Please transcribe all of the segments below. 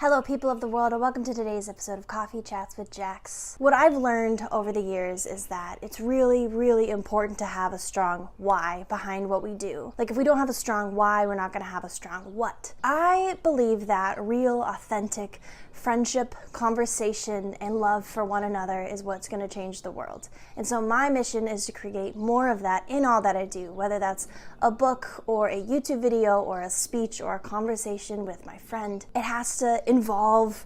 Hello people of the world, and welcome to today's episode of Coffee Chats with Jax. What I've learned over the years is that it's really important to have a strong why behind what we do. Like if we don't have a strong why, we're not going to have a strong what. I believe that real, authentic friendship, conversation, and love for one another is what's going to change the world. And so my mission is to create more of that in all that I do, whether that's a book or a YouTube video or a speech or a conversation with my friend. It has to involve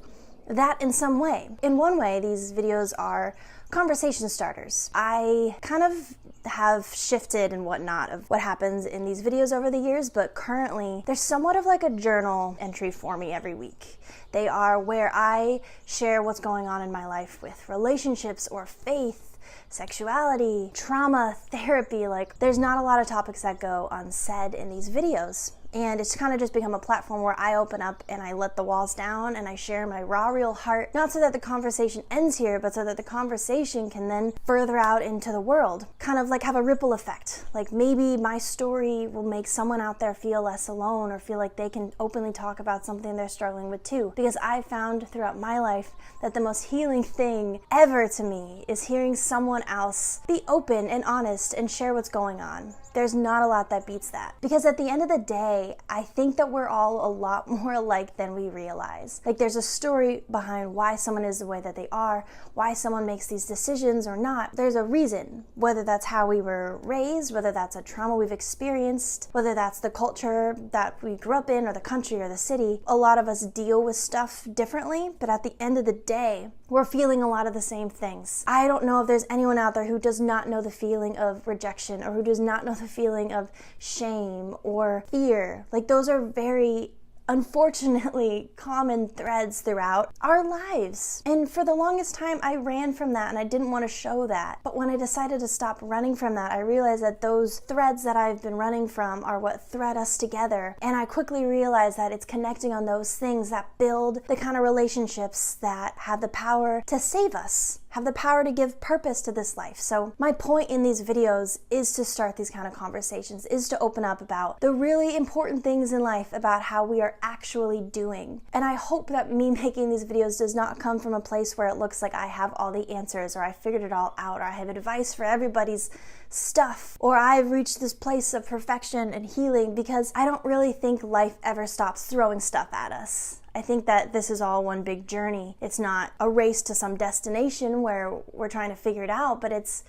that in some way. In one way, these videos are conversation starters. I kind of have shifted and whatnot of what happens in these videos over the years, but currently there's somewhat of like a journal entry for me every week. They are where I share what's going on in my life with relationships or faith, sexuality, trauma, therapy. Like there's not a lot of topics that go unsaid in these videos. And it's kind of just become a platform where I open up and I let the walls down and I share my raw, real heart, not so that the conversation ends here, but so that the conversation can then further out into the world, kind of like have a ripple effect. Like maybe my story will make someone out there feel less alone or feel like they can openly talk about something they're struggling with too. Because I found throughout my life that the most healing thing ever to me is hearing someone else be open and honest and share what's going on. There's not a lot that beats that. Because at the end of the day, I think that we're all a lot more alike than we realize. Like there's a story behind why someone is the way that they are, why someone makes these decisions or not. There's a reason, whether that's how we were raised, whether that's a trauma we've experienced, whether that's the culture that we grew up in or the country or the city. A lot of us deal with stuff differently, but at the end of the day, we're feeling a lot of the same things. I don't know if there's anyone out there who does not know the feeling of rejection or who does not know the feeling of shame or fear. Like those are very unfortunately common threads throughout our lives. And for the longest time, I ran from that and I didn't want to show that. But when I decided to stop running from that, I realized that those threads that I've been running from are what thread us together. And I quickly realized that it's connecting on those things that build the kind of relationships that have the power to save us, have the power to give purpose to this life. So my point in these videos is to start these kind of conversations, is to open up about the really important things in life, about how we are actually doing. And I hope that me making these videos does not come from a place where it looks like I have all the answers or I figured it all out or I have advice for everybody's stuff or I've reached this place of perfection and healing, because I don't really think life ever stops throwing stuff at us. I think that this is all one big journey. It's not a race to some destination where we're trying to figure it out, but it's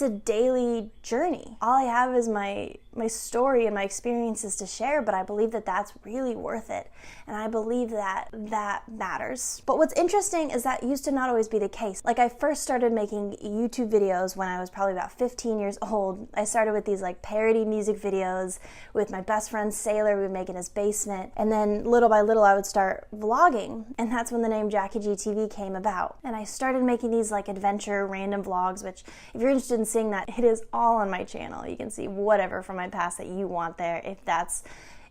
a daily journey. All I have is my story and my experiences to share, but I believe that that's really worth it. And I believe that that matters. But what's interesting is that used to not always be the case. Like I first started making YouTube videos when I was probably about 15 years old. I started with these like parody music videos with my best friend Sailor. We would make in his basement. And then little by little I would start vlogging. And that's when the name Jackie G TV came about. And I started making these like adventure random vlogs, which if you're interested in seeing that, it is all on my channel. You can see whatever from my past that you want there if that's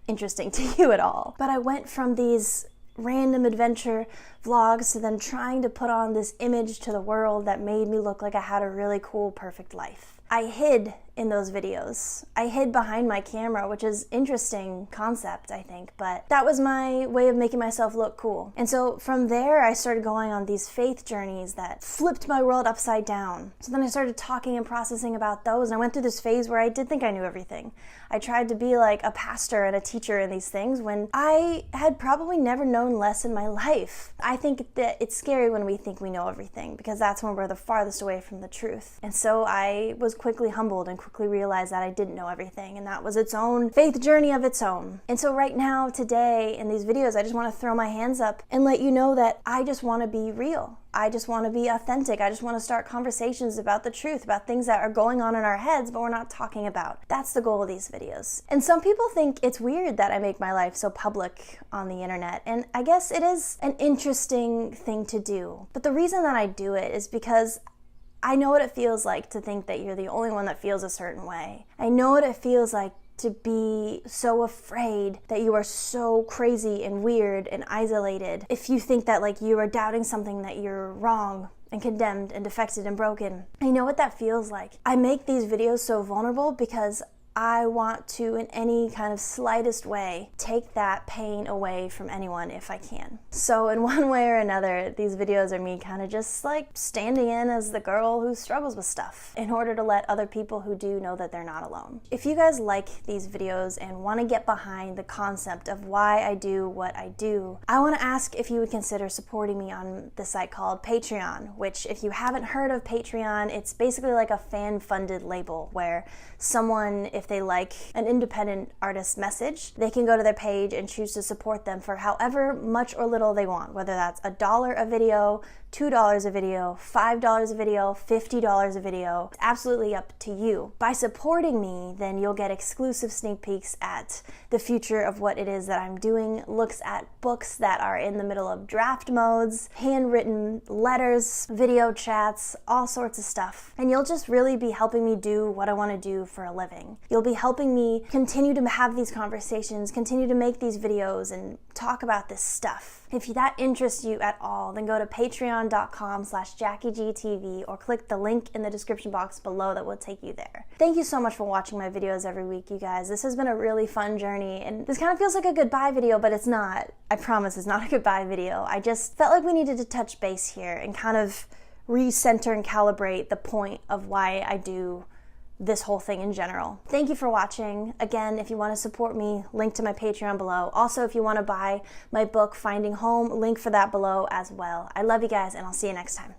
interesting to you at all. But I went from these random adventure vlogs to then trying to put on this image to the world that made me look like I had a really cool, perfect life. I hid in those videos. I hid behind my camera, which is interesting concept, I think, but that was my way of making myself look cool. And so from there, I started going on these faith journeys that flipped my world upside down. So then I started talking and processing about those, and I went through this phase where I did think I knew everything. I tried to be like a pastor and a teacher in these things when I had probably never known less in my life. I think that it's scary when we think we know everything, because that's when we're the farthest away from the truth. And so I was quickly humbled and quickly realized that I didn't know everything, and that was its own faith journey of its own. And so right now, today, in these videos, I just want to throw my hands up and let you know that I just want to be real. I just want to be authentic. I just want to start conversations about the truth, about things that are going on in our heads, but we're not talking about. That's the goal of these videos. And some people think it's weird that I make my life so public on the internet, and I guess it is an interesting thing to do. But the reason that I do it is because I know what it feels like to think that you're the only one that feels a certain way. I know what it feels like to be so afraid that you are so crazy and weird and isolated. If you think that like you are doubting something, that you're wrong and condemned and defected and broken. I know what that feels like. I make these videos so vulnerable because I want to, in any kind of slightest way, take that pain away from anyone if I can. So in one way or another, these videos are me kind of just like standing in as the girl who struggles with stuff in order to let other people who do know that they're not alone. If you guys like these videos and want to get behind the concept of why I do what I do, I want to ask if you would consider supporting me on the site called Patreon, which, if you haven't heard of Patreon, it's basically like a fan-funded label where someone, if they like an independent artist's message, they can go to their page and choose to support them for however much or little they want, whether that's $1 a video, $2 a video, $5 a video, $50 a video. It's absolutely up to you. By supporting me, then you'll get exclusive sneak peeks at the future of what it is that I'm doing, looks at books that are in the middle of draft modes, handwritten letters, video chats, all sorts of stuff. And you'll just really be helping me do what I want to do for a living. You'll be helping me continue to have these conversations, continue to make these videos and talk about this stuff. If that interests you at all, then go to patreon.com/JackieGTV or click the link in the description box below that will take you there. Thank you so much for watching my videos every week, you guys. This has been a really fun journey, and this kind of feels like a goodbye video, but it's not. I promise it's not a goodbye video. I just felt like we needed to touch base here and kind of recenter and calibrate the point of why I do this whole thing in general. Thank you for watching. Again, if you want to support me, link to my Patreon below. Also, if you want to buy my book, Finding Home, link for that below as well. I love you guys, and I'll see you next time.